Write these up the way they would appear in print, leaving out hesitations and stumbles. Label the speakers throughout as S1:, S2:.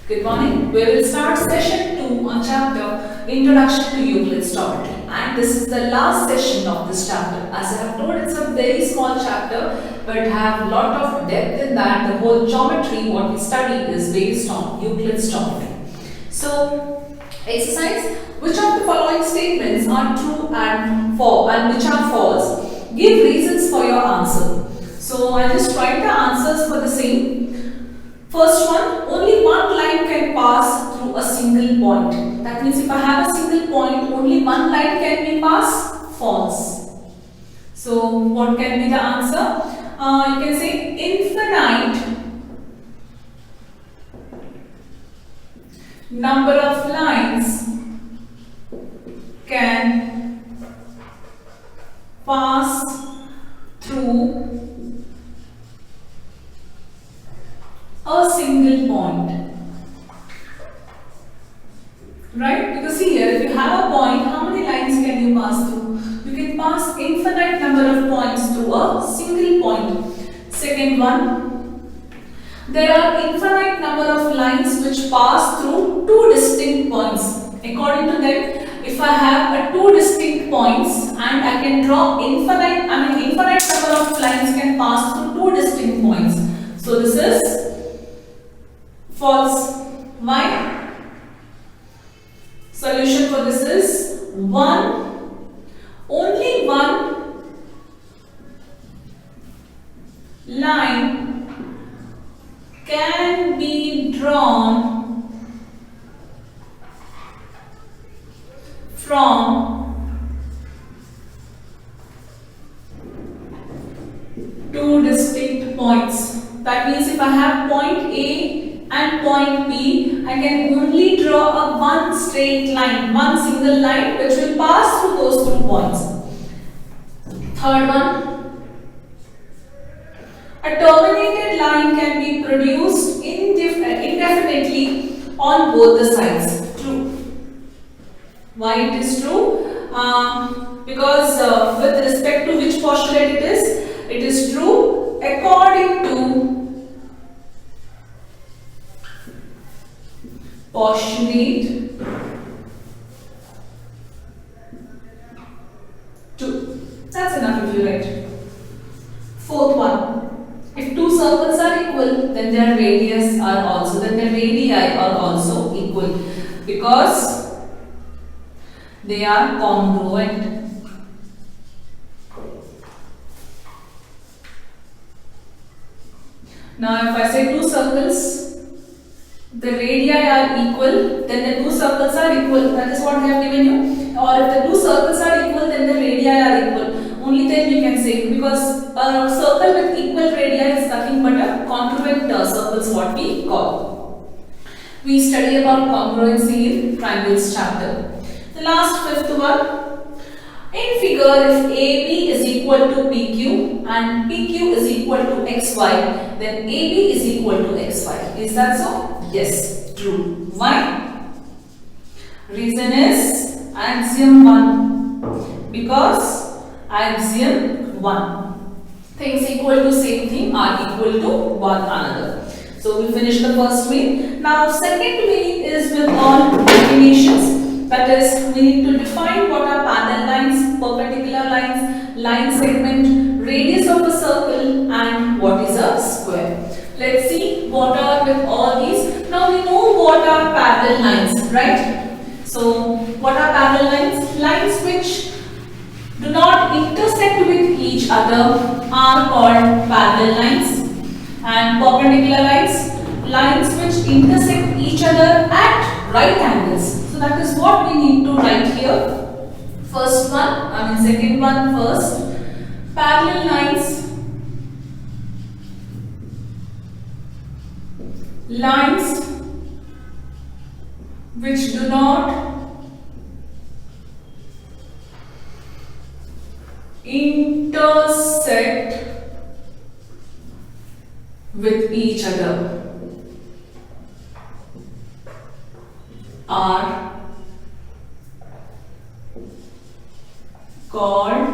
S1: Good morning. We will start session 2 on chapter Introduction to Euclid's Geometry, and this is the last session of this chapter. As I have told, it's a very small chapter but have lot of depth in that. The whole geometry what we study is based on Euclid's geometry. So exercise: which of the following statements are true and which are false? Give reasons for your answer. So I'll just write the answers for the same. First one, only one line can pass through a single point. That means if I have a single point, only one line can be passed. False. So what can be the answer? You can say infinite number of lines can pass through a single point, right? Because see here, if you have a point, how many lines can you pass through? You can pass infinite number of points through a single point. Second one, there are infinite number of lines which pass through two distinct points. According to them, if I have two distinct points and I can draw infinite number of lines can pass through two distinct points. So this is false. Why? Solution for this is 1. Only one line can be drawn from two distinct points. That means if I have point A and point B, I can only draw a one straight line, one single line which will pass through those two points. Third one, a terminated line can be produced indefinitely on both the sides. True. Why it is true? Because with respect to which postulate it is true according to postulate 2. That's enough if you write. Fourth one, if two circles are equal, then their radii are also equal because they are congruent. Now if I say two circles, the radii are equal, then the two circles are equal. That is what they have given you. Or if the two circles are equal, then the radii are equal. Only then you can say, because a circle with equal radii is nothing but a congruent circle is what we call. We study about congruency in triangles chapter. The last fifth one. In figure, if AB is equal to PQ and PQ is equal to XY, then AB is equal to XY. Is that so? Yes, true. Why? Reason is axiom 1. Because axiom 1. Things equal to same thing are equal to one another. So we finish the first way. Now second way is with all definitions. That is, we need to define what are parallel lines, perpendicular lines, line segment, radius of a circle, and what is a square. Let's see what are with all these. Now we know what are parallel lines, right? So what are parallel lines? Lines which do not intersect with each other are called parallel lines, and perpendicular lines, lines which intersect each other at right angles. So that is what we need to write here. First one, second one first. Parallel lines which do not intersect with each other are called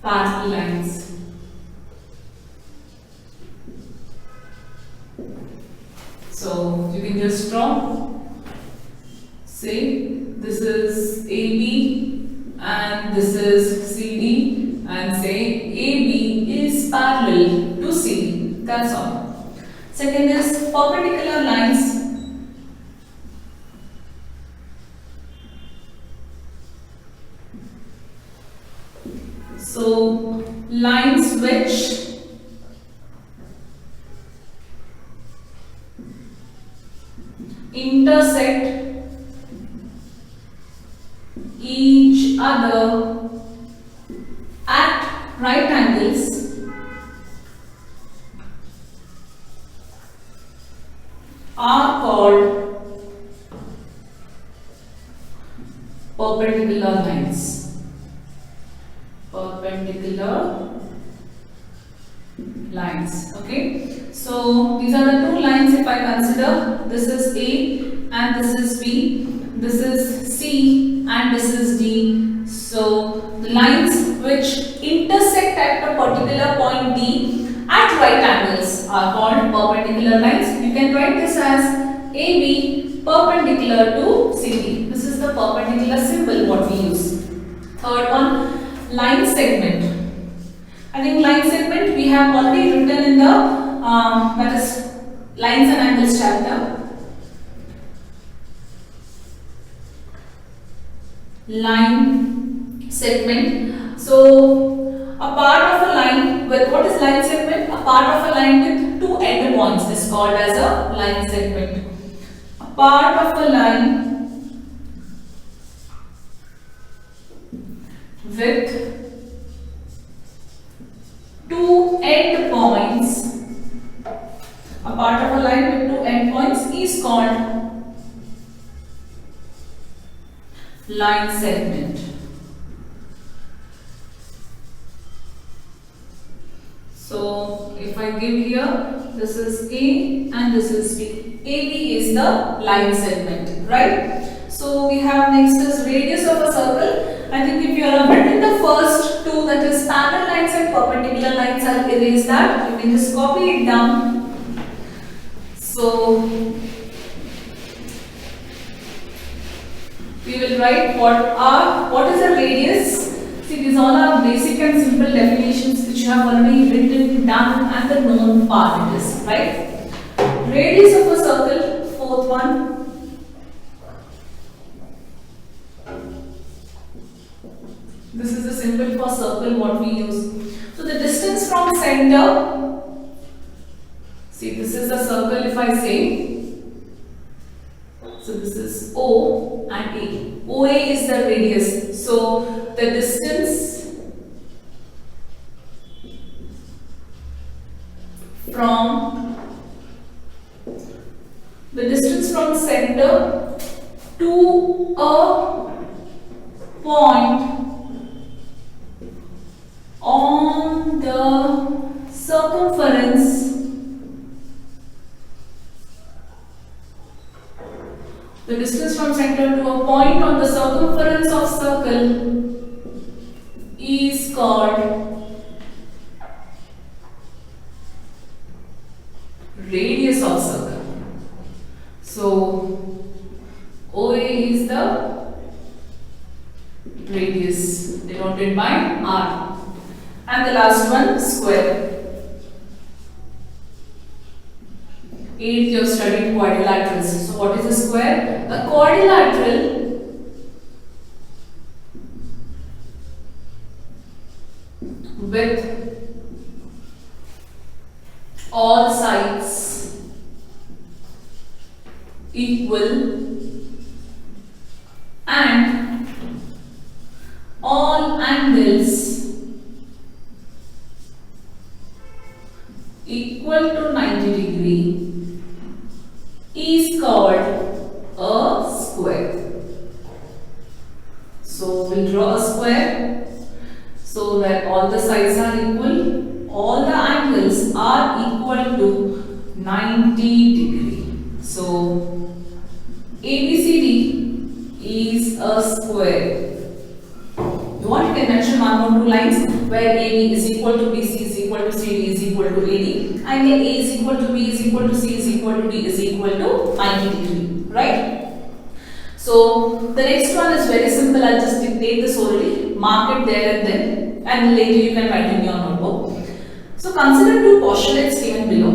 S1: parallel lines. So is perpendicular lines so lines which intersect each other at right angles are called perpendicular lines. Perpendicular lines. Okay. So these are the two lines if I consider. This is A and this is B. This is C and this is D. So the lines which intersect at a particular point D at right angles are called perpendicular lines. You can write this as AB perpendicular to CD. This is the perpendicular symbol what we use. Third one, line segment. I think line segment we have already written in the that is lines and angles chapter. Line segment. So a part of a line with what is line segment? A part of a line with two end points is called as a line segment. A part of a line with two end points. A part of a line with two end points is called line segment. So if I give here, this is A and this is B. AB is the line segment, right? So we have next is radius of a circle. I think if you are written the first two, that is parallel lines and perpendicular lines, I'll erase that. You can just copy it down. So we will write what is the radius. See, these all are basic and simple definitions which you have already written down and the known part it is, right? Radius of a circle, fourth one. This is the symbol for circle what we use. So the distance from center, see this is the circle if I say. So this is O and A. OA is the radius. So the distance from center to a point on the circumference the distance from center to a point on the circumference of circle is called radius of circle. So OA is the radius denoted by R. And the last one, square. Eighth, you have studied quadrilaterals. So what is a square? A quadrilateral with all sides equal and all angles equal to 90 degree is called a square. So we'll draw a square so that all the sides are equal, all the angles are equal to 90 degree. So ABCD is a square. You want you can mention one or two lines where AB is equal to BC is equal to CD is equal to AD. Angle A is equal to B is equal to C is equal to D is equal to 90 degree, right? So the next one is very simple. I'll just dictate this orally, mark it there and later you can write in your notebook. So consider two postulates given below.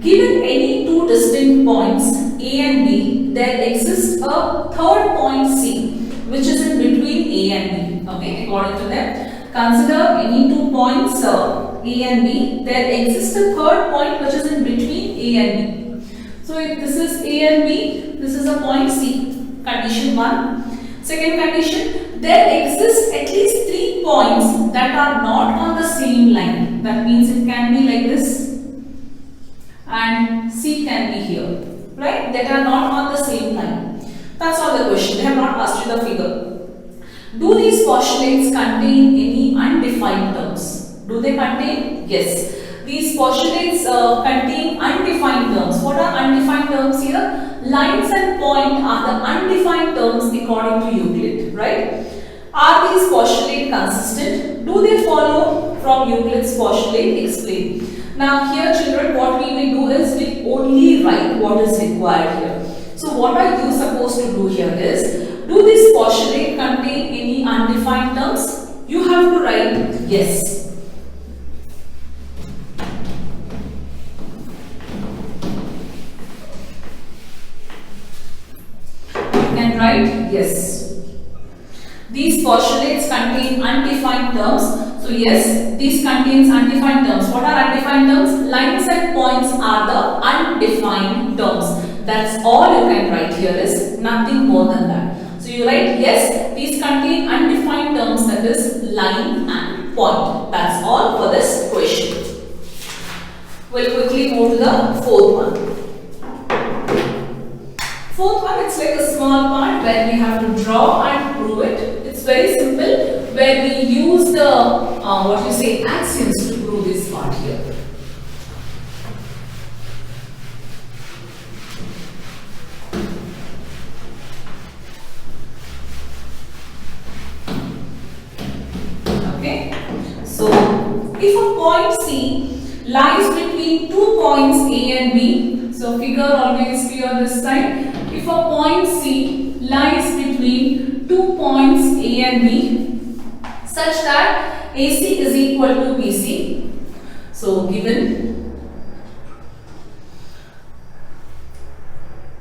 S1: Given any two distinct points A and B, there exists a third point C which is in between A and B. Okay, according to them, consider any two points A and B. There exists a third point which is in between A and B. So if this is A and B, this is a point C. Condition 1. Second condition, there exists at least 3 points that are not on the same line. That means it can be like this and C can be here, right? That are not on the same line. That's all the question. They have not asked you the figure. Do these postulates contain any undefined terms? Do they contain? Yes. These postulates contain undefined terms. What are undefined terms here? Lines and point are the undefined terms according to Euclid, right? Are these postulates consistent? Do they follow from Euclid's postulate? Explain. Now here children, what we will do is we only write what is required here. So what are you supposed to do here is, do this postulate contain any undefined terms? You have to write yes. You can write yes. These postulates contain undefined terms. So yes, these contains undefined terms. What are undefined terms? Lines and points are the undefined terms. That's all you can write here, is nothing more than that. So you write yes, these contain undefined terms, that is line and point. That's all for this question. We'll quickly move to the fourth one. Fourth one, it's like a small part where we have to draw and prove it. It's very simple, where we use the axioms to prove this part here. Okay, so if a point C lies between 2 points A and B, so figure always clear this time. If a point C lies between 2 points A and B such that AC is equal to BC, so given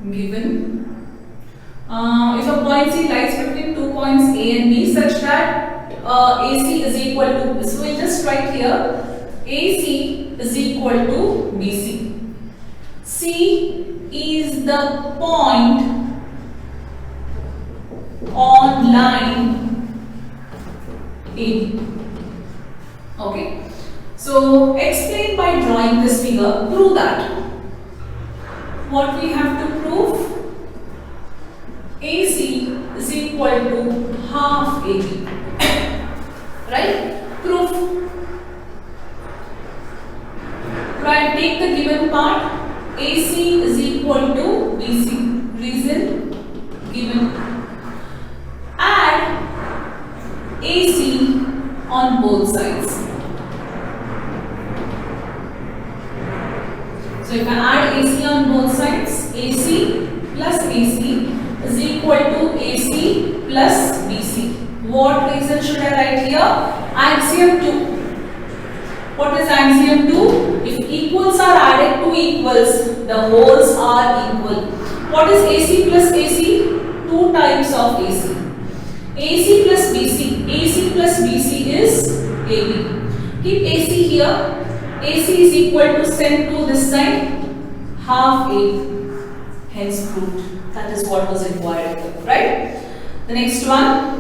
S1: if a point C lies between 2 points A and B such that AC is equal to, so we just write here AC is equal to BC. C is the point on line AB. Okay, so explain by drawing this figure. Prove that. What we have to prove? AC is equal to half AB. Right? Proof. Right, take the given part. AC is equal to BC. Reason given. Add AC on both sides. So if I add AC on both sides, AC plus AC is equal to AC plus BC. What reason should I write here? Axiom 2. What is axiom 2? If equals are added to equals, the wholes are equal. What is AC plus AC? 2 times of AC. AC plus BC. AC plus BC is AB. Keep AC here. AC is equal to send to this side, half AB. Hence proved. That is what was required here, right? The next one,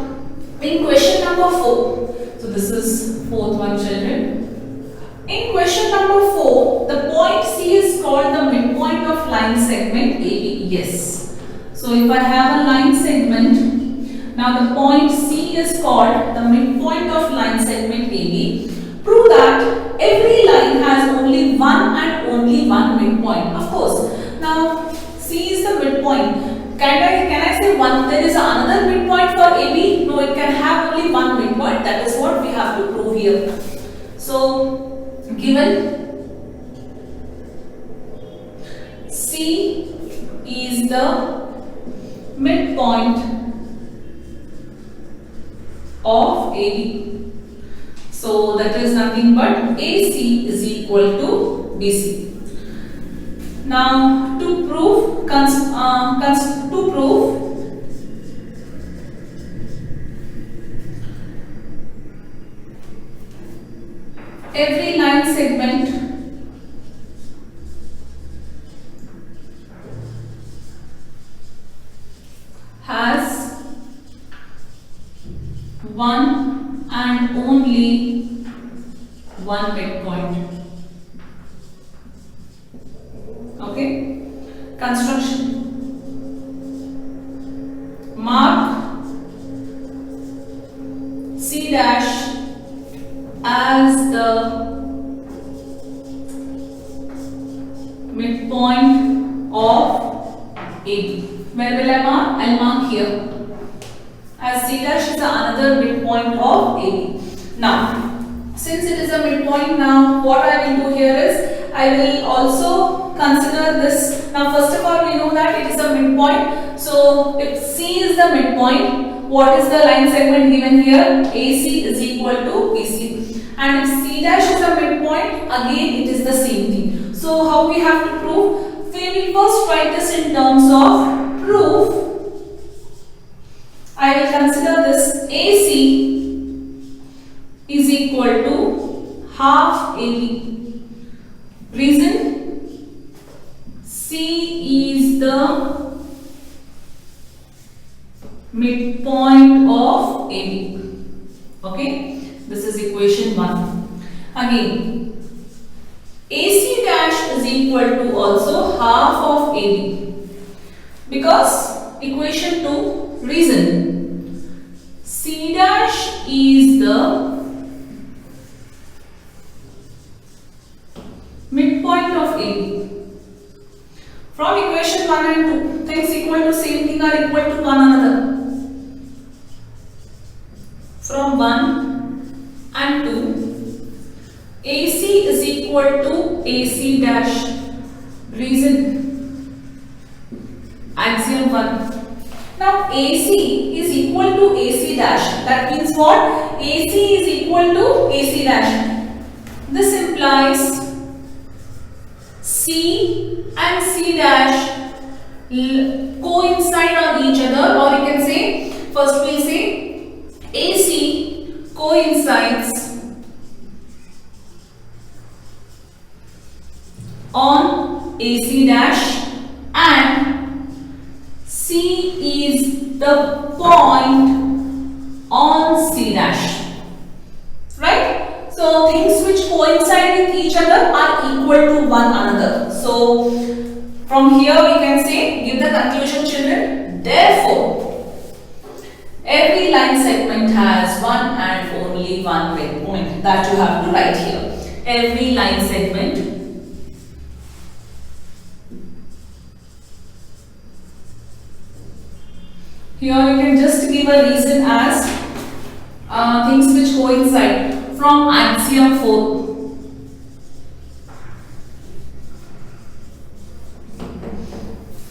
S1: in question number 4. So this is fourth one, children. In question number 4, the point C is called the midpoint of line segment AB. Yes. So if I have a line segment, now the point C is called the midpoint of line segment AB. Prove that every line has only one and only one midpoint. Of course. Now C is the midpoint. Can I say one? There is another midpoint for AB? No, it can have only one midpoint. That is what we have to prove here. So given C is the midpoint of AB. So that is nothing but AC is equal to BC. Now to prove every line segment has one and only one midpoint. Okay, construction. Mark C dash as the midpoint of AB. Where will I mark? I'll mark here. As C dash is another midpoint of AB. Now, since it is a midpoint, now what I will do here is I will also consider this. Now, first of all, we know that it is a midpoint. So, if C is the midpoint, what is the line segment given here? AC is equal to BC. And if C dash is a midpoint, again it is the same thing. So, how we have to prove? We will first write this in terms of proof. I will consider this AC is equal to half AB. Reason? C is the midpoint of AB. Okay, this is equation 1. Again, AC dash is equal to also half of AB. Because equation 2, reason, C dash is the midpoint of AB. From equation 1 and 2, things equal to same thing are equal to one another. From 1 and 2, AC is equal to AC dash. Reason, axiom 1. Now AC is equal to AC dash. That means what? AC is equal to AC dash. This implies C and C dash coincide on each other, or you can say, first we'll say AC coincides on AC dash and C is the point on C dash. Right? So things which coincide with each other are equal to one another. So from here we can say, give the conclusion, children. Therefore, every line segment has one and only one midpoint. That you have to write here. Every line segment here you can just give a reason as things which coincide from axiom 4.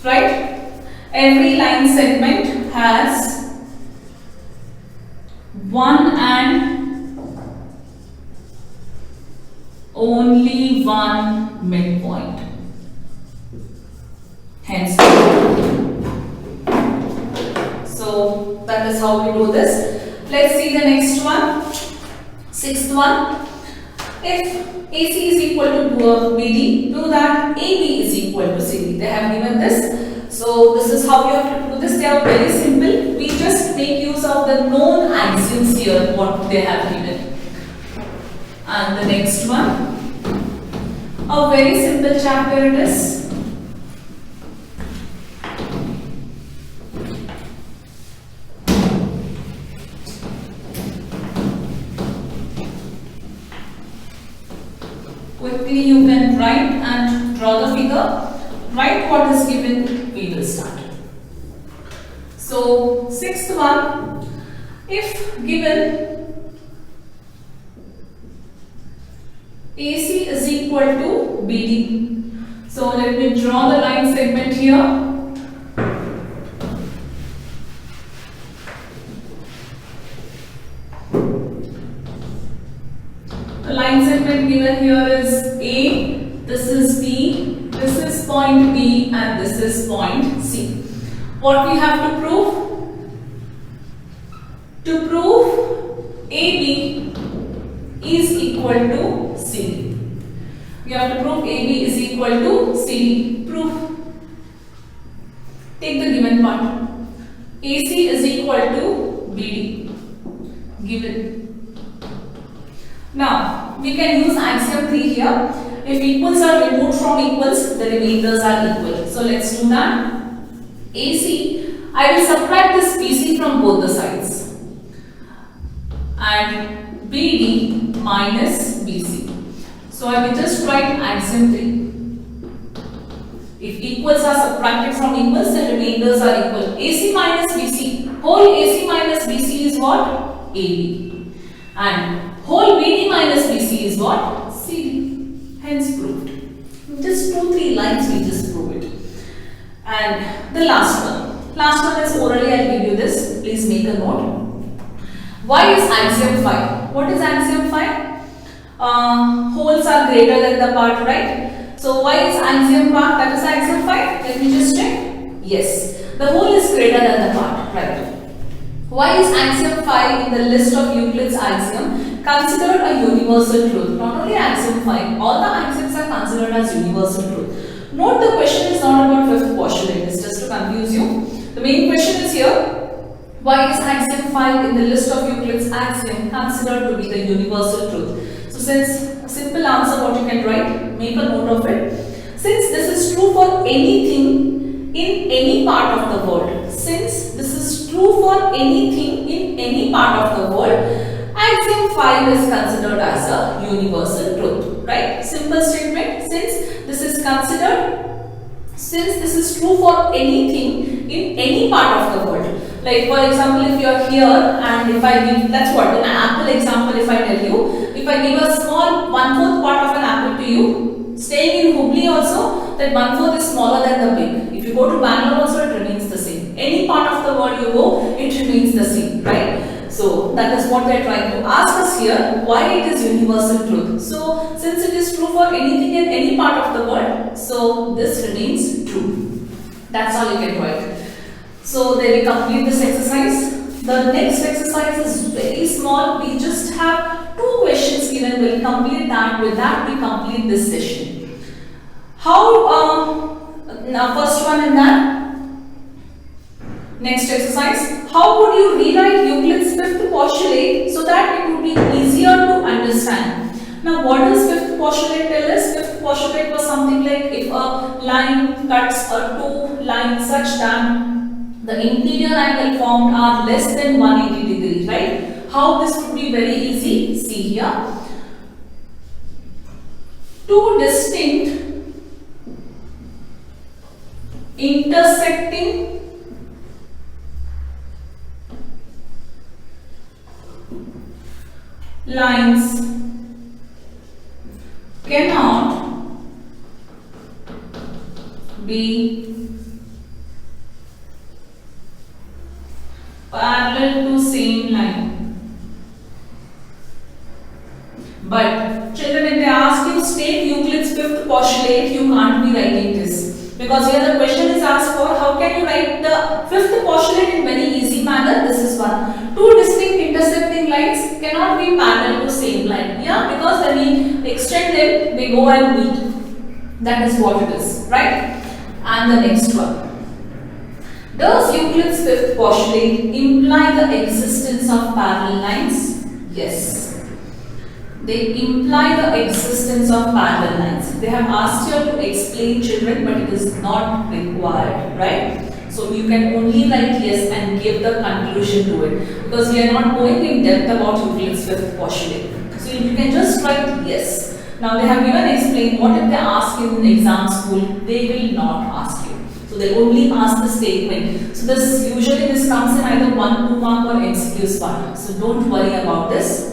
S1: Right? Every line segment has one and only one midpoint. Hence, so that is how we do this. Let's see the next one. Sixth one. If AC is equal to BD, do that AB is equal to CD. They have given this. So this is how you have to do this. They are very simple. We just make use of the known axioms here, what they have given. And the next one. A very simple chapter it is. Quickly you can write and draw the figure. Write what is given, we will start. So, sixth one, if given AC is equal to BD. So, let me draw the line segment here. The line segment given here is A, this is B, this is is point B and this is point C. What we have to prove? To prove AB is equal to CD. We have to prove AB is equal to CD. Proof. Take the given part. AC is equal to BD. Given. Now, we can use axiom 3 here. If equals are removed from equals, the remainders are equal. So let's do that. AC, I will subtract this BC from both the sides. And BD minus BC. So I will just write axiom 3. If equals are subtracted from equals, the remainders are equal. AC minus BC. Whole AC minus BC is what? AB. And whole BD minus BC is what? CD. Hence proved. Just 2-3 lines we just prove it. And the last one. Last one is orally, I'll give you this. Please make a note. Why is axiom 5? What is axiom 5? Wholes are greater than the part, right? So why is axiom part? That is axiom 5. Let me just check. Yes. The whole is greater than the part, right? Why is axiom 5 in the list of Euclid's axiom considered a universal truth? Not only axiom 5, all the axioms are considered as universal truth. Note the question is not about fifth postulate, it's just to confuse you. The main question is here, why is axiom 5 in the list of Euclid's axiom considered to be the universal truth? So since a simple answer what you can write, make a note of it. Since this is true for anything in any part of the world, since this is true for anything in any part of the world, axiom 5 is considered as a universal truth, right? Simple statement. Since this is true for anything in any part of the world. Like for example, if you are here and if I give, that's what, an apple example if I tell you, if I give a small 1/4 part of an apple to you, staying in Hubli also, that 1/4 is smaller than the big. If you go to Bangalore also, it remains the same. Any part of the world you go, it remains the same, right? So that is what they are trying to ask us here, why it is universal truth. So since it is true for anything in any part of the world, so this remains true. That's all you can write. So then we complete this exercise. The next exercise is very small. We just have 2 questions given. We'll complete that. With that, we complete this session. How, now first one in that. Next exercise. How would you rewrite Euclid's fifth postulate so that it would be easier to understand? Now what does fifth postulate tell us? Fifth postulate was something like if a line cuts a 2 lines such that the interior angle formed are less than 180 degrees, right? How this would be very easy? See here. 2 distinct intersecting lines cannot be parallel to same line. But children, if they ask you state Euclid's fifth postulate, you can't be writing this. Because here the question is asked for how can you write the fifth postulate in very easy manner. This is one. 2 distinct intersecting lines cannot be parallel to same line. Yeah, because when we extend them, they go and meet. That is what it is, right? And the next one. Does Euclid's fifth postulate imply the existence of parallel lines? Yes. They imply the existence of parallel lines. They have asked you to explain, children, but it is not required, right? So you can only write yes and give the conclusion to it, because we are not going in depth about Euclid's fifth postulate. So you can just write yes. Now they have even explained what if they ask you in exam school, they will not ask you. So they only ask the statement. So usually this comes in either 1, 2 mark or MCQs part. So don't worry about this.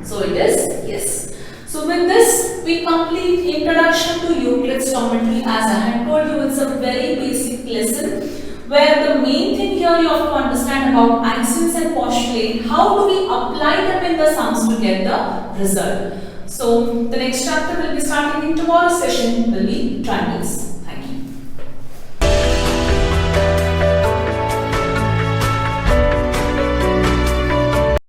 S1: So it is yes. So with this we complete introduction to Euclid's geometry. As I had told you, it's a very basic lesson where the main thing here you have to understand about axioms and postulate. How do we apply them in the sums to get the result? So the next chapter will be starting in tomorrow's session will be triangles.